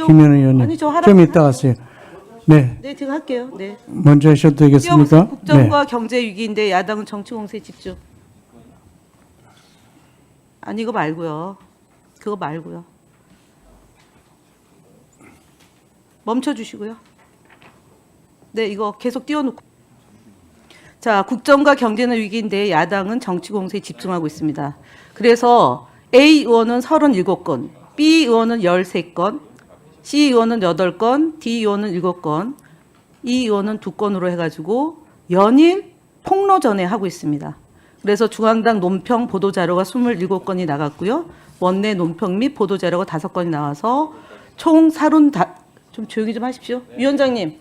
김현 의원님. 아니, 저 하라. 좀 이따 하세요. 네. 네, 제가 할게요. 네. 먼저 하셔도 되겠습니까? 국정과 경제 위기인데 야당은 정치 공세에 집중. 아니, 이거 말고요. 그거 말고요. 멈춰 주시고요. 네, 이거 계속 띄워놓고. 자, 국정과 경제는 위기인데 야당은 정치 공세에 집중하고 있습니다. 그래서 A 의원은 37건, B 의원은 13건, C 의원은 8건, D 의원은 7건, E 의원은 2건으로 해가지고 연일 폭로전에 하고 있습니다. 그래서 중앙당 논평 보도자료가 27건이 나갔고요. 원내 논평 및 보도자료가 5건이 나와서 총 좀 조용히 좀 하십시오. 위원장님,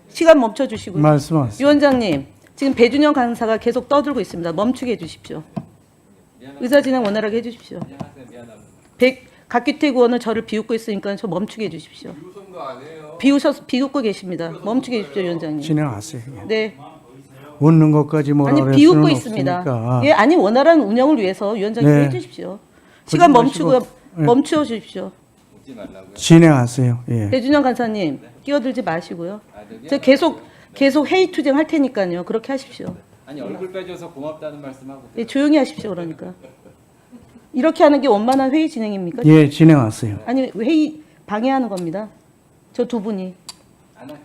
시간 멈춰 주시고요. 말씀하세요. 위원장님, 지금 배준영 간사가 계속 떠들고 있습니다. 멈추게 해주십시오. 의사 진행 원활하게 해주십시오. 각규택 의원은 저를 비웃고 있으니까 저 멈추게 해주십시오. 비웃고 계십니다. 멈추게 해주십시오, 위원장님. 진행하세요. 네. 웃는 것까지 뭐라 아니, 그럴 비웃고 수는 있습니다. 없으니까. 예, 아니, 원활한 운영을 위해서 위원장님 네. 해주십시오. 시간 멈추고요. 네. 멈춰 주십시오. 진행하세요. 예. 배준영 간사님, 끼어들지 마시고요. 저 계속 회의 투쟁 할 테니까요. 그렇게 하십시오. 아니, 얼굴 빼줘서 고맙다는 말씀하고. 예, 조용히 하십시오. 그러니까. 이렇게 하는 게 원만한 회의 진행입니까? 예, 진행하세요. 아니, 회의 방해하는 겁니다. 저 두 분이. 안 할게요.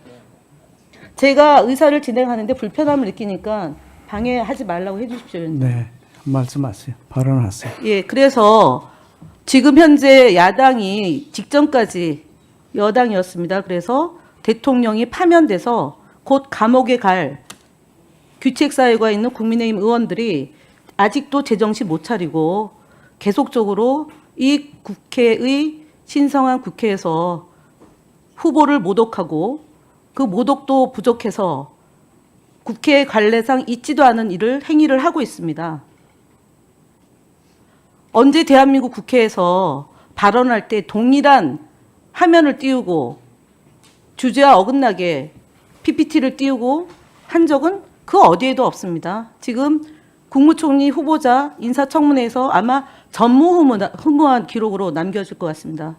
제가 의사를 진행하는데 불편함을 느끼니까 방해하지 말라고 해주십시오. 위원장님. 네, 말씀하세요. 발언하세요. 예, 그래서 지금 현재 야당이 직전까지 여당이었습니다. 그래서 대통령이 파면돼서 곧 감옥에 갈 규칙사유가 있는 국민의힘 의원들이 아직도 제정신 못 차리고 계속적으로 이 국회의 신성한 국회에서 후보를 모독하고 그 모독도 부족해서 국회 관례상 있지도 않은 행위를 하고 있습니다. 언제 대한민국 국회에서 발언할 때 동일한 화면을 띄우고 주제와 어긋나게 PPT를 띄우고 한 적은 그 어디에도 없습니다. 지금 국무총리 후보자 인사청문회에서 아마 전무후무한 기록으로 남겨질 것 같습니다.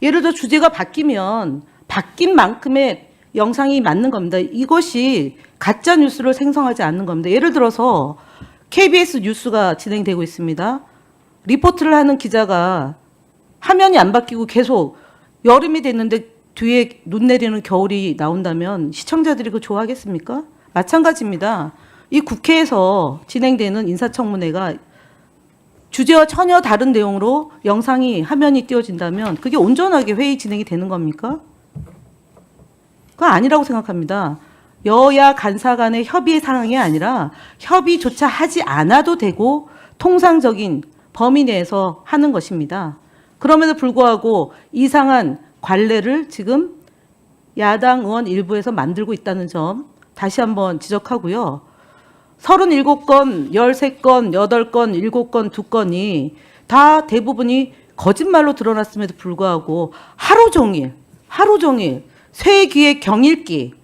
예를 들어 주제가 바뀌면 바뀐 만큼의 영상이 맞는 겁니다. 이것이 가짜 뉴스를 생성하지 않는 겁니다. 예를 들어서 KBS 뉴스가 진행되고 있습니다. 리포트를 하는 기자가 화면이 안 바뀌고 계속 여름이 됐는데 뒤에 눈 내리는 겨울이 나온다면 시청자들이 그거 좋아하겠습니까? 마찬가지입니다. 이 국회에서 진행되는 인사청문회가 주제와 전혀 다른 내용으로 영상이 화면이 띄워진다면 그게 온전하게 회의 진행이 되는 겁니까? 그건 아니라고 생각합니다. 여야 간사 간의 협의의 상황이 아니라 협의조차 하지 않아도 되고 통상적인 범위 내에서 하는 것입니다. 그럼에도 불구하고 이상한 관례를 지금 야당 의원 일부에서 만들고 있다는 점 다시 한번 지적하고요. 37건, 13건, 8건, 7건, 2건이 다 대부분이 거짓말로 드러났음에도 불구하고 하루 종일 쇠귀의 경읽기로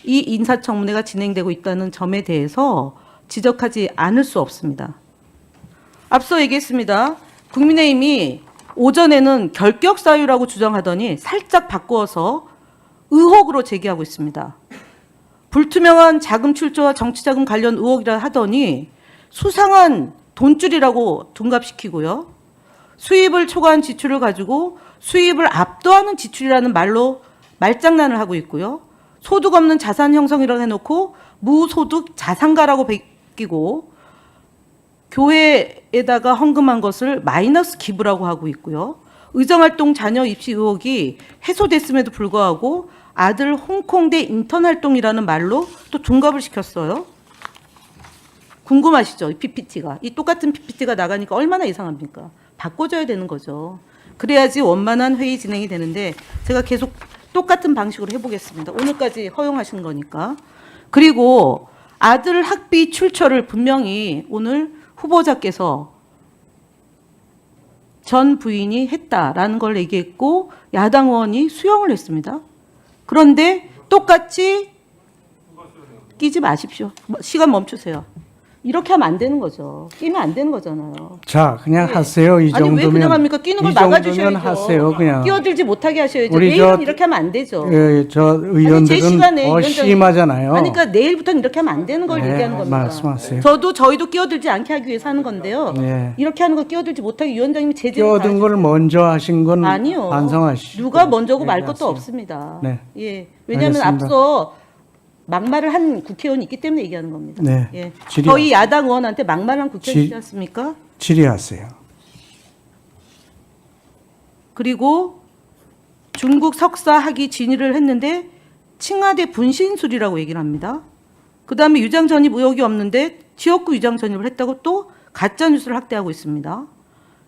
이 인사청문회가 진행되고 있다는 점에 대해서 지적하지 않을 수 없습니다. 앞서 얘기했습니다. 국민의힘이 오전에는 결격 사유라고 주장하더니 살짝 바꾸어서 의혹으로 제기하고 있습니다. 불투명한 자금 출처와 정치자금 관련 의혹이라 하더니 수상한 돈줄이라고 둔갑시키고요. 수입을 초과한 지출을 가지고 수입을 압도하는 지출이라는 말로 말장난을 하고 있고요. 소득 없는 자산 형성이라고 해놓고 무소득 자산가라고 베끼고 교회에다가 헌금한 것을 마이너스 기부라고 하고 있고요. 의정활동 자녀 입시 의혹이 해소됐음에도 불구하고 아들 홍콩대 인턴 활동이라는 말로 또 둔갑을 시켰어요. 궁금하시죠? 이 PPT가. 이 똑같은 PPT가 나가니까 얼마나 이상합니까? 바꿔줘야 되는 거죠. 그래야지 원만한 회의 진행이 되는데 제가 계속 똑같은 방식으로 해보겠습니다. 오늘까지 허용하신 거니까. 그리고 아들 학비 출처를 분명히 오늘 후보자께서 전 부인이 했다라는 걸 얘기했고 야당 의원이 수용을 했습니다. 그런데 똑같이 끼지 마십시오. 시간 멈추세요. 이렇게 하면 안 되는 거죠. 끼면 안 되는 거잖아요. 자, 그냥 네. 하세요. 이 아니 정도면. 왜 그냥 합니까? 끼는 걸 이 정도면 막아주셔야죠. 하세요, 그냥. 끼어들지 못하게 하셔야죠. 우리 내일은 저- 이렇게 하면 안 되죠. 저 제 의원들은 시간에 심하잖아요. 아니, 그러니까 내일부터는 이렇게 하면 안 되는 걸 네, 얘기하는 겁니다. 말씀하세요. 저희도 끼어들지 않게 하기 위해서 하는 건데요. 네. 이렇게 하는 거 끼어들지 못하게 위원장님이 제재를 끼어든 걸 먼저 하신 건 아니요. 반성하시죠. 누가 먼저고 말 네, 것도 맞습니다. 없습니다. 네. 예. 왜냐하면 알겠습니다. 앞서 막말을 한 국회의원이 있기 때문에 얘기하는 겁니다. 네. 예. 질의하세요. 저희 야당 의원한테 막말한 국회의원 있지 않습니까? 질의하세요. 그리고 중국 석사 학위 진위를 했는데 칭화대 분신술이라고 얘기를 합니다. 그 다음에 유장 전입 의혹이 없는데 지역구 유장 전입을 했다고 또 가짜 뉴스를 확대하고 있습니다.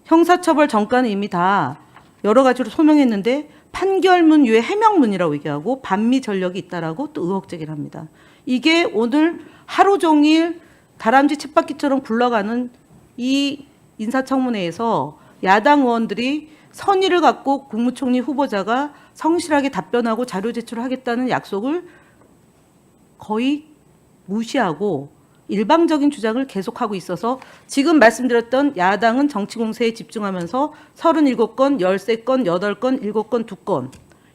형사처벌 전과는 이미 다 여러 가지로 소명했는데 판결문 위에 해명문이라고 얘기하고 반미 전력이 있다라고 또 의혹 제기를 합니다. 이게 오늘 하루 종일 다람쥐 쳇바퀴처럼 굴러가는 이 인사청문회에서 야당 의원들이 선의를 갖고 국무총리 후보자가 성실하게 답변하고 자료 제출을 하겠다는 약속을 거의 무시하고 일방적인 주장을 계속하고 있어서 지금 말씀드렸던 야당은 정치 공세에 집중하면서 37건, 13건, 8건, 7건, 2건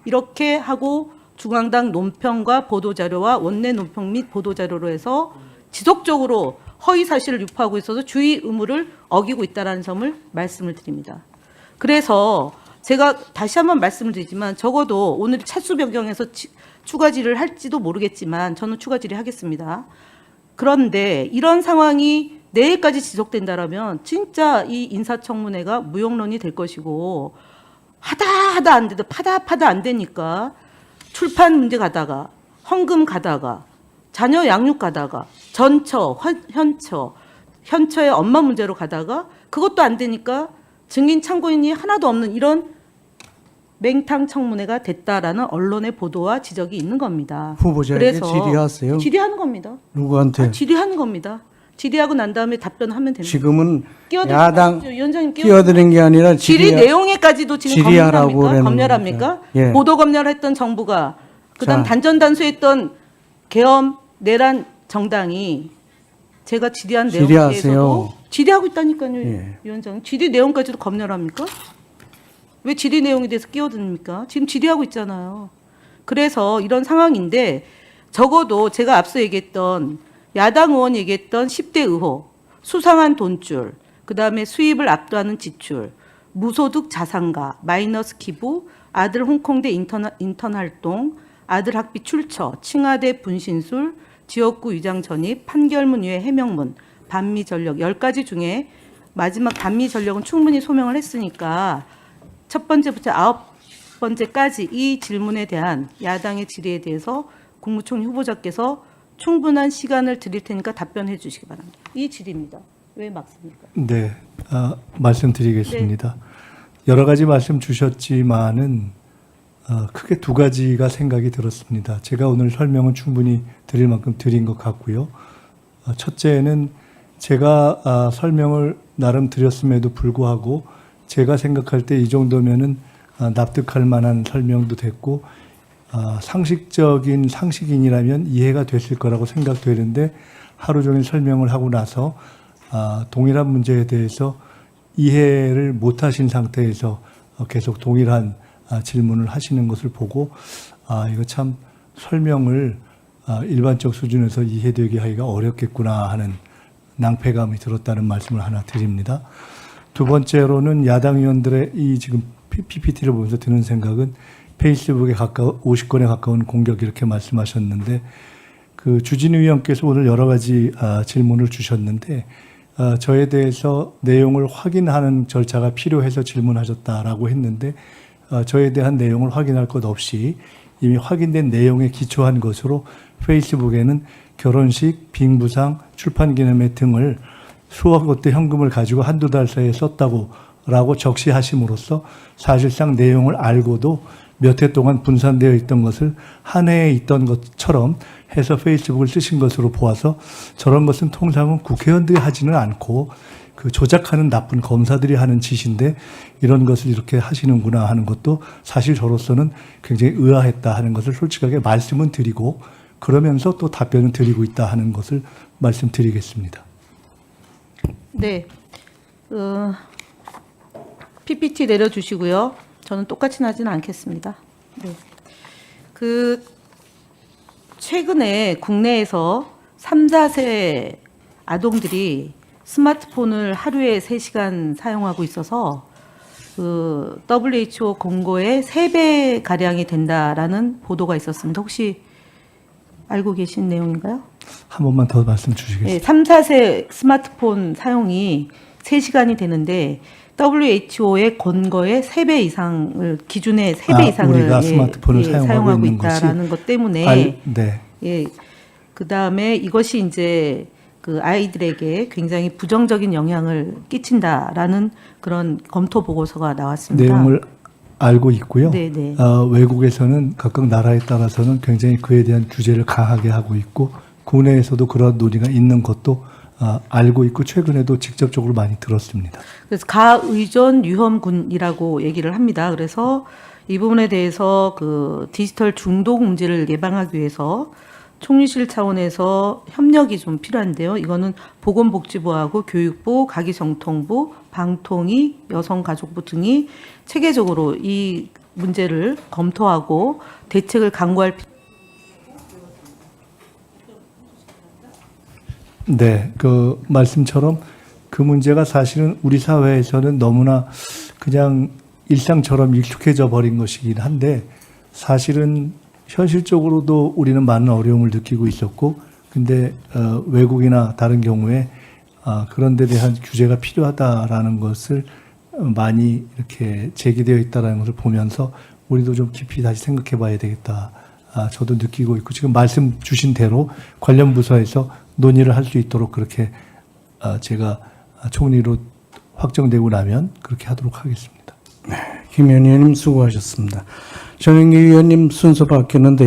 이렇게 하고 중앙당 논평과 보도자료와 원내 논평 및 보도자료로 해서 지속적으로 허위 사실을 유포하고 있어서 주의 의무를 어기고 있다는 점을 말씀을 드립니다. 그래서 제가 다시 한번 말씀을 드리지만 적어도 오늘 차수 변경해서 추가 질의를 할지도 모르겠지만 저는 추가 질의하겠습니다. 그런데 이런 상황이 내일까지 지속된다라면 진짜 이 인사청문회가 무용론이 될 것이고 하다 안 되도 파다 안 되니까 출판 문제 가다가 헌금 가다가 자녀 양육 가다가 전처, 현처의 엄마 문제로 가다가 그것도 안 되니까 증인 참고인이 하나도 없는 이런 맹탕 청문회가 됐다라는 언론의 보도와 지적이 있는 겁니다. 후보자에게 질의하세요. 질의하는 겁니다. 누구한테? 질의하는 겁니다. 질의하고 난 다음에 답변하면 됩니다. 지금은 끼어들지 야당 마십시오. 위원장님 끼어드는 게 아니라 질의 내용에까지도 지금 질의하라고 그러는 검열합니까? 겁니다. 예. 보도 검열했던 정부가 그다음 자. 단전단수했던 계엄 내란 정당이 제가 질의한 내용에 질의하세요. 대해서도 질의하고 있다니까요. 예. 위원장님. 질의 내용까지도 검열합니까? 왜 질의 내용에 대해서 끼어듭니까? 지금 질의하고 있잖아요. 그래서 이런 상황인데 적어도 제가 앞서 얘기했던 야당 의원이 얘기했던 10대 의혹, 수상한 돈줄, 그다음에 수입을 압도하는 지출, 무소득 자산가, 마이너스 기부, 아들 홍콩대 인턴 활동, 아들 학비 출처, 칭화대 분신술, 지역구 위장 전입, 판결문 위에 해명문, 반미 전력 10가지 중에 마지막 반미 전력은 충분히 소명을 했으니까 첫 번째부터 9번째까지 이 질문에 대한 야당의 질의에 대해서 국무총리 후보자께서 충분한 시간을 드릴 테니까 답변해 주시기 바랍니다. 이 질의입니다. 왜 막습니까? 네, 말씀드리겠습니다. 여러 가지 말씀 주셨지만은 크게 두 가지가 생각이 들었습니다. 제가 오늘 설명은 충분히 드릴 만큼 드린 것 같고요. 첫째는 제가 설명을 나름 드렸음에도 불구하고 제가 생각할 때 이 정도면은 납득할 만한 설명도 됐고 상식적인 상식인이라면 이해가 됐을 거라고 생각되는데 하루 종일 설명을 하고 나서 동일한 문제에 대해서 이해를 못하신 상태에서 계속 동일한 질문을 하시는 것을 보고 이거 참 설명을 일반적 수준에서 이해되게 하기가 어렵겠구나 하는 낭패감이 들었다는 말씀을 하나 드립니다. 두 번째로는 야당 의원들의 이 지금 PPT를 보면서 드는 생각은 페이스북에 50건에 가까운 공격 이렇게 말씀하셨는데 그 주진우 위원께서 오늘 여러 가지 질문을 주셨는데 저에 대해서 내용을 확인하는 절차가 필요해서 질문하셨다라고 했는데 저에 대한 내용을 확인할 것 없이 이미 확인된 내용에 기초한 것으로 페이스북에는 결혼식, 빙부상, 출판기념회 등을 수억원대 현금을 가지고 한두 달 사이에 썼다고라고 적시하심으로써 사실상 내용을 알고도 몇 해 동안 분산되어 있던 것을 한 해에 있던 것처럼 해서 페이스북을 쓰신 것으로 보아서 저런 것은 통상은 국회의원들이 하지는 않고 그 조작하는 나쁜 검사들이 하는 짓인데 이런 것을 이렇게 하시는구나 하는 것도 사실 저로서는 굉장히 의아했다 하는 것을 솔직하게 말씀은 드리고 그러면서 또 답변을 드리고 있다 하는 것을 말씀드리겠습니다. 네. PPT 내려주시고요. 저는 똑같이 하지는 않겠습니다. 네. 최근에 국내에서 3, 4세 아동들이 스마트폰을 하루에 3시간 사용하고 있어서 WHO 공고의 3배 가량이 된다라는 보도가 있었습니다. 혹시 알고 계신 내용인가요? 한 번만 더 말씀 주시겠어요? 네, 3, 4세 스마트폰 사용이 3시간이 되는데 WHO의 권고의 3배 이상을 기준의 3배 이상을 우리가 스마트폰을 사용하고 있는 있다라는 것 때문에 네. 예. 그다음에 이것이 이제 그 아이들에게 굉장히 부정적인 영향을 끼친다라는 그런 검토 보고서가 나왔습니다. 내용을 알고 있고요. 네네. 외국에서는 각각 나라에 따라서는 굉장히 그에 대한 규제를 강하게 하고 있고 국내에서도 그런 논의가 있는 것도 알고 있고 최근에도 직접적으로 많이 들었습니다. 그래서 가의존 유험군이라고 얘기를 합니다. 그래서 이 부분에 대해서 그 디지털 중독 문제를 예방하기 위해서 총리실 차원에서 협력이 좀 필요한데요. 이거는 보건복지부하고 교육부, 가기정통부, 방통위, 여성가족부 등이 체계적으로 이 문제를 검토하고 대책을 강구할 네, 그 말씀처럼 그 문제가 사실은 우리 사회에서는 너무나 그냥 일상처럼 익숙해져 버린 것이긴 한데 사실은 현실적으로도 우리는 많은 어려움을 느끼고 있었고 근데 외국이나 다른 경우에 그런 데 대한 규제가 필요하다라는 것을 많이 이렇게 제기되어 있다는 것을 보면서 우리도 좀 깊이 다시 생각해 봐야 되겠다. 저도 느끼고 있고 지금 말씀 주신 대로 관련 부서에서 논의를 할 수 있도록 그렇게 제가 총리로 확정되고 나면 그렇게 하도록 하겠습니다. 김 의원님 수고하셨습니다. 전영기 의원님 순서 바뀌었는데